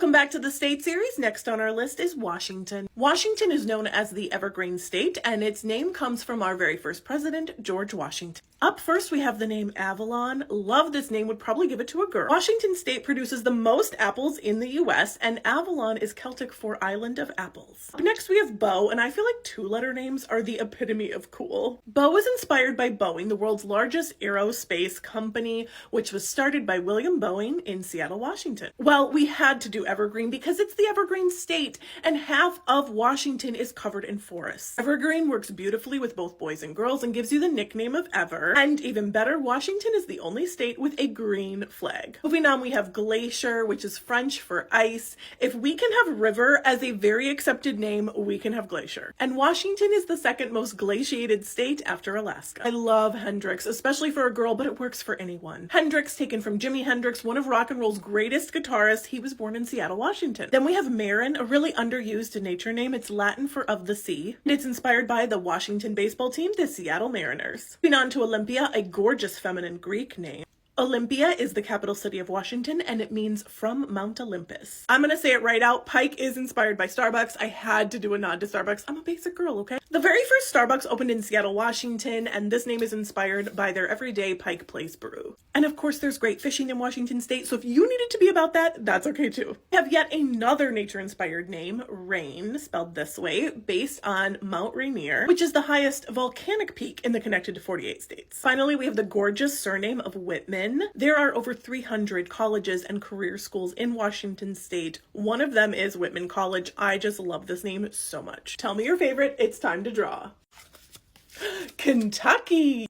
Welcome back to the state series. Next on our list is Washington. Washington is known as the Evergreen State, and its name comes from our very first president, George Washington. Up first, we have the name Avalon. Love this name, would probably give it to a girl. Washington State produces the most apples in the US, and Avalon is Celtic for Island of Apples. Up next, we have Bow, and I feel like two-letter names are the epitome of cool. Bow is inspired by Boeing, the world's largest aerospace company, which was started by William Boeing in Seattle, Washington. Well, we had to do Evergreen because it's the Evergreen State, and half of Washington is covered in forests. Evergreen works beautifully with both boys and girls and gives you the nickname of Ever. And even better, Washington is the only state with a green flag. Moving on, we have Glacier, which is French for ice. If we can have river as a very accepted name, we can have Glacier. And Washington is the second most glaciated state after Alaska. I love Hendrix, especially for a girl, but it works for anyone. Hendrix, taken from Jimi Hendrix, one of rock and roll's greatest guitarists. He was born in Seattle, Washington. Then we have Marin, a really underused nature name. It's Latin for of the sea. It's inspired by the Washington baseball team, the Seattle Mariners. Moving on to Olympia, a gorgeous feminine Greek name. Olympia is the capital city of Washington, and it means from Mount Olympus. I'm gonna say it right out. Pike is inspired by Starbucks. I had to do a nod to Starbucks. I'm a basic girl, okay? The very first Starbucks opened in Seattle, Washington, and this name is inspired by their everyday Pike Place brew. And of course, there's great fishing in Washington State, so if you need it to be about that, that's okay too. We have yet another nature-inspired name, Rain, spelled this way, based on Mount Rainier, which is the highest volcanic peak in the connected to 48 states. Finally, we have the gorgeous surname of Whitman. There are over 300 colleges and career schools in Washington State. One of them is Whitman College. I just love this name so much. Tell me your favorite. It's time to draw. Kentucky.